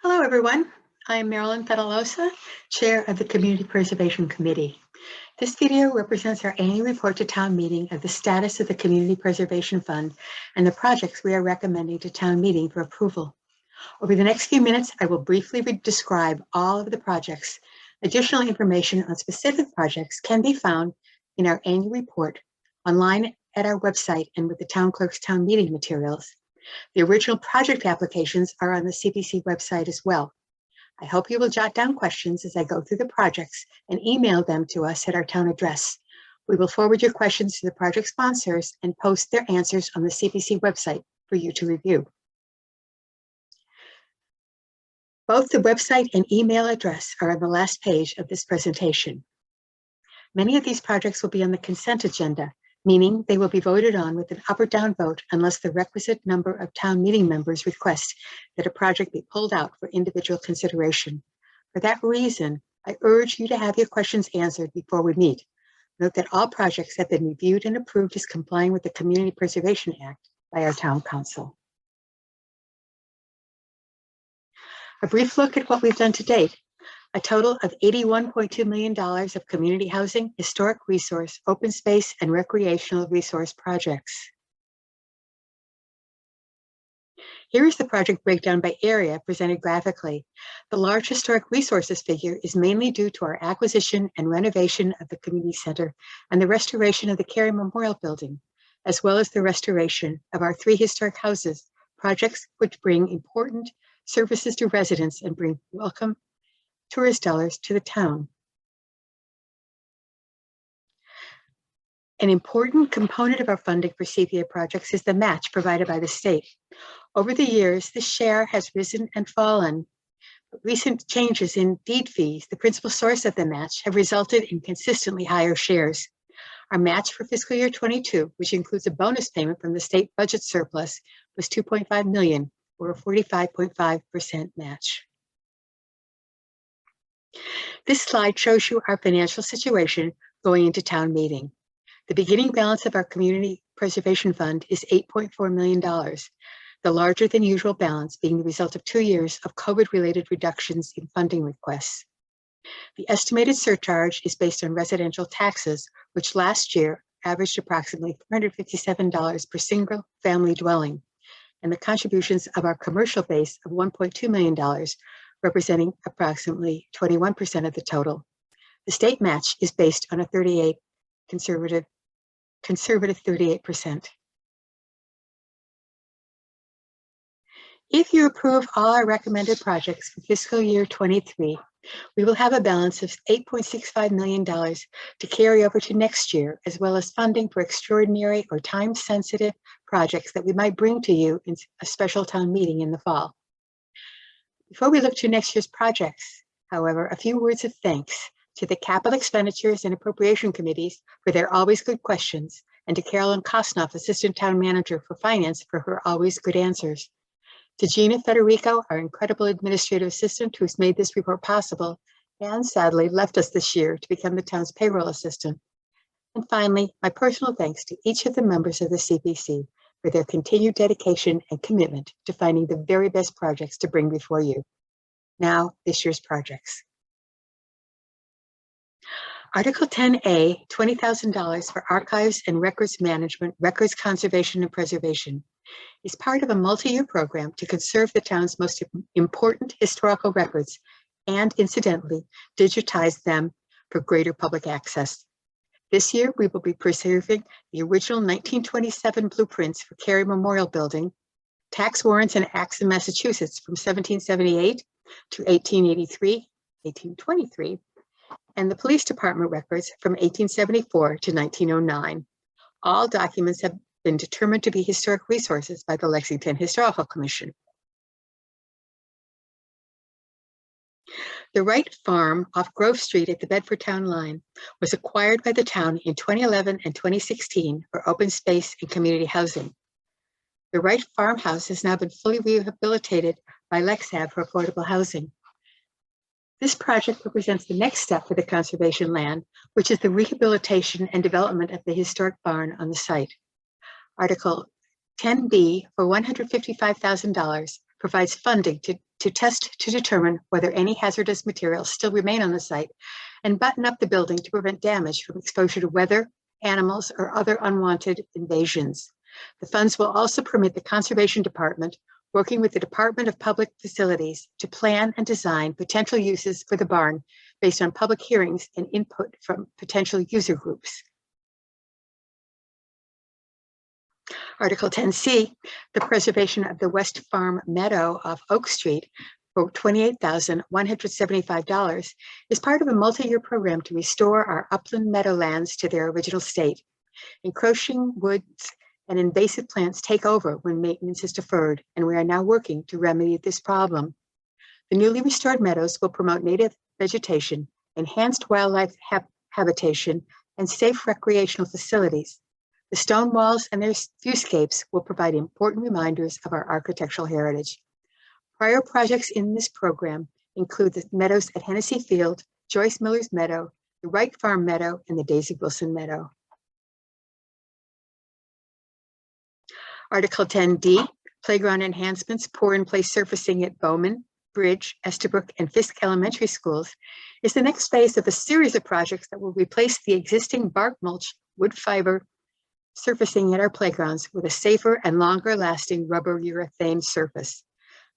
Hello, everyone. I am Marilyn Fedalosa, Chair of the Community Preservation Committee. This video represents our annual report to town meeting of the status of the Community Preservation Fund and the projects we are recommending to town meeting for approval. Over the next few minutes, I will briefly describe all of the projects. Additional information on specific projects can be found in our annual report, online at our website, and with the town clerk's town meeting materials. The original project applications are on the CPC website as well. I hope you will jot down questions as I go through the projects and email them to us at our town address. We will forward your questions to the project sponsors and post their answers on the CPC website for you to review. Both the website and email address are on the last page of this presentation. Many of these projects will be on the consent agenda, meaning they will be voted on with an up or down vote unless the requisite number of town meeting members request that a project be pulled out for individual consideration. For that reason, I urge you to have your questions answered before we meet. Note that all projects have been reviewed and approved as complying with the Community Preservation Act by our town council. A brief look at what we've done to date. A total of $81.2 million of community housing, historic resource, open space, and recreational resource projects. Here is the project breakdown by area presented graphically. The large historic resources figure is mainly due to our acquisition and renovation of the community center and the restoration of the Carey Memorial Building, as well as the restoration of our 3 historic houses, projects which bring important services to residents and bring welcome tourist dollars to the town. An important component of our funding for CPA projects is the match provided by the state. Over the years, this share has risen and fallen. But recent changes in deed fees, the principal source of the match, have resulted in consistently higher shares. Our match for fiscal year 22, which includes a bonus payment from the state budget surplus, was $2.5 million, or a 45.5% match. This slide shows you our financial situation going into town meeting. The beginning balance of our Community Preservation Fund is $8.4 million, the larger than usual balance being the result of 2 years of COVID-related reductions in funding requests. The estimated surcharge is based on residential taxes, which last year averaged approximately $457 per single family dwelling, and the contributions of our commercial base of $1.2 million, representing approximately 21% of the total. The state match is based on a conservative 38%. If you approve all our recommended projects for fiscal year 23, we will have a balance of $8.65 million to carry over to next year, as well as funding for extraordinary or time-sensitive projects that we might bring to you in a special town meeting in the fall. Before we look to next year's projects, however, a few words of thanks to the Capital Expenditures and Appropriation Committees for their always good questions, and to Carolyn Kosnoff, Assistant Town Manager for Finance, for her always good answers. To Gina Federico, our incredible administrative assistant who's made this report possible, and sadly left us this year to become the town's payroll assistant. And finally, my personal thanks to each of the members of the CPC for their continued dedication and commitment to finding the very best projects to bring before you. Now, this year's projects. Article 10A, $20,000 for archives and records management, records conservation and preservation, is part of a multi-year program to conserve the town's most important historical records and, incidentally, digitize them for greater public access. This year, we will be preserving the original 1927 blueprints for Carey Memorial Building, tax warrants and acts in Massachusetts from 1778 to 1883, 1823, and the police department records from 1874 to 1909. All documents have been determined to be historic resources by the Lexington Historical Commission. The Wright farm off Grove Street at the Bedford Town line was acquired by the town in 2011 and 2016 for open space and community housing. The Wright farmhouse has now been fully rehabilitated by LexHAB for affordable housing. This project represents the next step for the conservation land, which is the rehabilitation and development of the historic barn on the site. Article 10B for $155,000 provides funding to to test to determine whether any hazardous materials still remain on the site and button up the building to prevent damage from exposure to weather, animals, or other unwanted invasions. The funds will also permit the Conservation Department, working with the Department of Public Facilities, to plan and design potential uses for the barn based on public hearings and input from potential user groups. Article 10C, the preservation of the West Farm Meadow off Oak Street for $28,175 is part of a multi-year program to restore our upland meadowlands to their original state. Encroaching woods and invasive plants take over when maintenance is deferred, and we are now working to remedy this problem. The newly restored meadows will promote native vegetation, enhanced wildlife habitation, and safe recreational facilities. The stone walls and their viewscapes will provide important reminders of our architectural heritage. Prior projects in this program include the meadows at Hennessy Field, Joyce Miller's Meadow, the Wright Farm Meadow, and the Daisy Wilson Meadow. Article 10D, playground enhancements, pour-in-place surfacing at Bowman, Bridge, Estabrook, and Fiske elementary schools, is the next phase of a series of projects that will replace the existing bark mulch, wood fiber surfacing at our playgrounds with a safer and longer-lasting rubber urethane surface.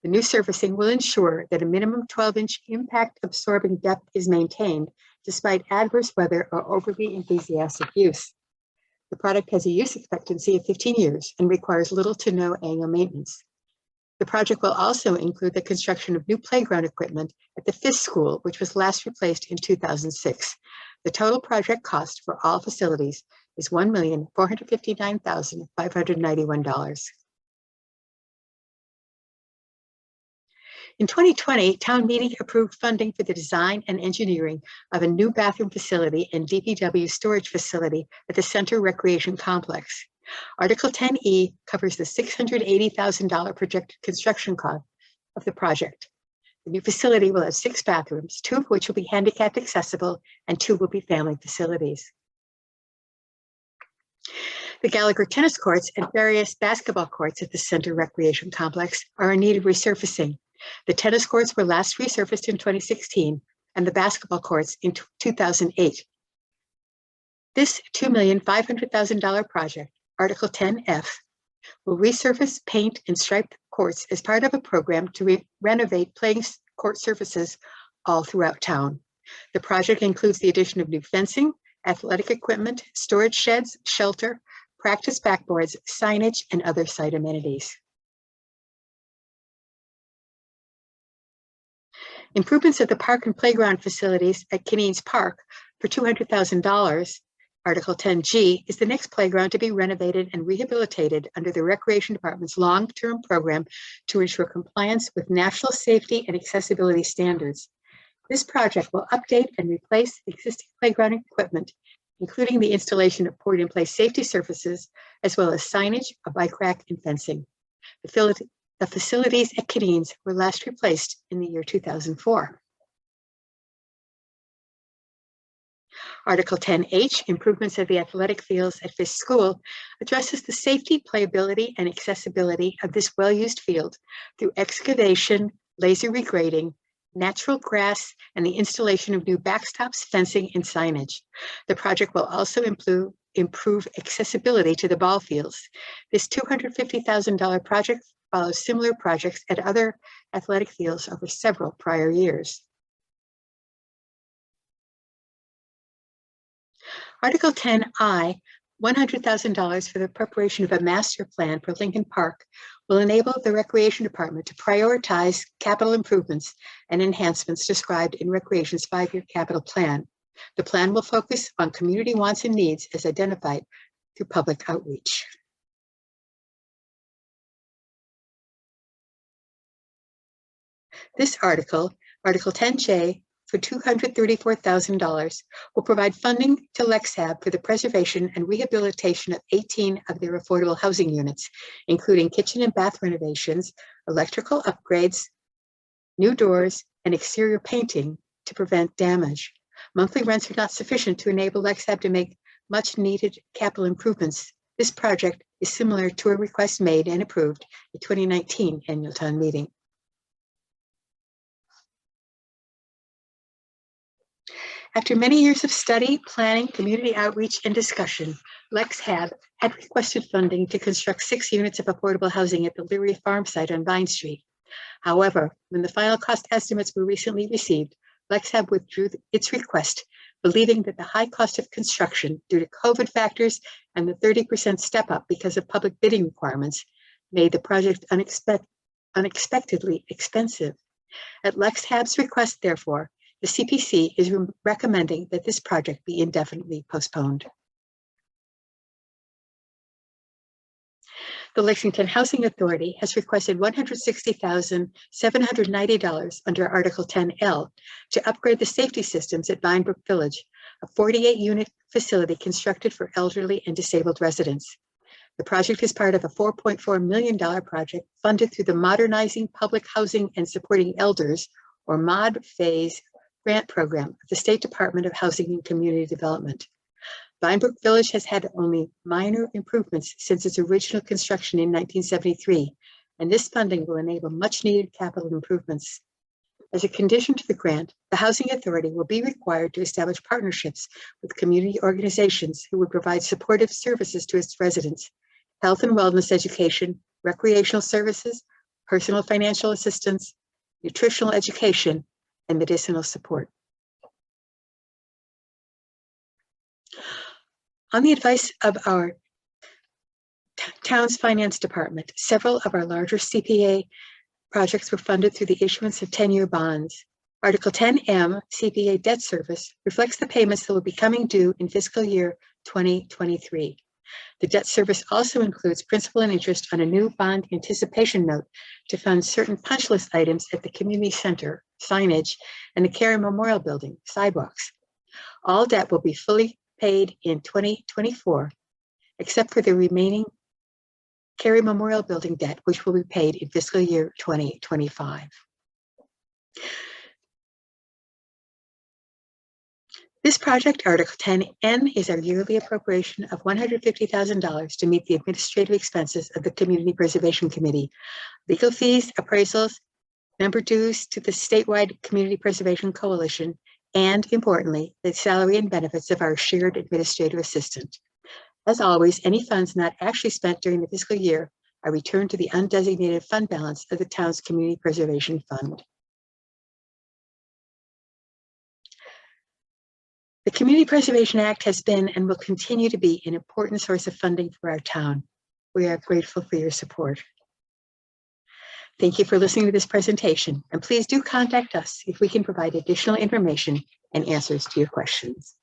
The new surfacing will ensure that a minimum 12-inch impact-absorbing depth is maintained despite adverse weather or overly enthusiastic use. The product has a use expectancy of 15 years and requires little to no annual maintenance. The project will also include the construction of new playground equipment at the Fiske School, which was last replaced in 2006. The total project cost for all facilities is $1,459,591. In 2020, town meeting approved funding for the design and engineering of a new bathroom facility and DPW storage facility at the Center Recreation Complex. Article 10E covers the $680,000 projected construction cost of the project. The new facility will have 6 bathrooms, 2 of which will be handicapped accessible and 2 will be family facilities. The Gallagher tennis courts and Farias basketball courts at the Center Recreation Complex are in need of resurfacing. The tennis courts were last resurfaced in 2016 and the basketball courts in 2008. This $2,500,000 project, Article 10F, will resurface, paint, and stripe the courts as part of a program to renovate playing court surfaces all throughout town. The project includes the addition of new fencing, athletic equipment, storage sheds, shelter, practice backboards, signage, and other site amenities. Improvements of the park and playground facilities at Kineens Park for $200,000, Article 10G, is the next playground to be renovated and rehabilitated under the Recreation Department's long-term program to ensure compliance with national safety and accessibility standards. This project will update and replace existing playground equipment, including the installation of poured-in-place safety surfaces, as well as signage, a bike rack, and fencing. The facilities at Kineens were last replaced in the year 2004. Article 10H, improvements of the athletic fields at Fiske School, addresses the safety, playability, and accessibility of this well-used field through excavation, laser regrading, natural grass, and the installation of new backstops, fencing, and signage. The project will also improve accessibility to the ball fields. This $250,000 project follows similar projects at other athletic fields over several prior years. Article 10I, $100,000 for the preparation of a master plan for Lincoln Park will enable the Recreation Department to prioritize capital improvements and enhancements described in Recreation's 5-year capital plan. The plan will focus on community wants and needs as identified through public outreach. This article, Article 10J, for $234,000, will provide funding to LexHAB for the preservation and rehabilitation of 18 of their affordable housing units, including kitchen and bath renovations, electrical upgrades, new doors, and exterior painting to prevent damage. Monthly rents are not sufficient to enable LexHAB to make much needed capital improvements. This project is similar to a request made and approved at 2019 annual town meeting. After many years of study, planning, community outreach, and discussion, LexHAB had requested funding to construct 6 units of affordable housing at the Leary Farm site on Vine Street. However, when the final cost estimates were recently received, LexHAB withdrew its request, believing that the high cost of construction due to COVID factors and the 30% step up because of public bidding requirements made the project unexpectedly expensive. At LexHAB's request, therefore, the CPC is recommending that this project be indefinitely postponed. The Lexington Housing Authority has requested $160,790 under Article 10L to upgrade the safety systems at Vynebrooke Village, a 48-unit facility constructed for elderly and disabled residents. The project is part of a $4.4 million project funded through the Modernizing Public Housing and Supporting Elders, or MOD phase grant program of the State Department of Housing and Community Development. Vynebrooke Village has had only minor improvements since its original construction in 1973, and this funding will enable much-needed capital improvements. As a condition to the grant, the Housing Authority will be required to establish partnerships with community organizations who would provide supportive services to its residents, health and wellness education, recreational services, personal financial assistance, nutritional education, and medicinal support. On the advice of our town's finance department, several of our larger CPA projects were funded through the issuance of 10-year bonds. Article 10M, CPA debt service, reflects the payments that will be coming due in fiscal year 2023. The debt service also includes principal and interest on a new bond anticipation note to fund certain punch list items at the community center, signage, and the Carey Memorial Building, sidewalks. All debt will be fully paid in 2024, except for the remaining Carey Memorial Building debt, which will be paid in fiscal year 2025. This project, Article 10N, is our yearly appropriation of $150,000 to meet the administrative expenses of the Community Preservation Committee, legal fees, appraisals, member dues to the statewide Community Preservation Coalition, and importantly, the salary and benefits of our shared administrative assistant. As always, any funds not actually spent during the fiscal year are returned to the undesignated fund balance of the town's Community Preservation Fund. The Community Preservation Act has been and will continue to be an important source of funding for our town. We are grateful for your support. Thank you for listening to this presentation, and please do contact us if we can provide additional information and answers to your questions.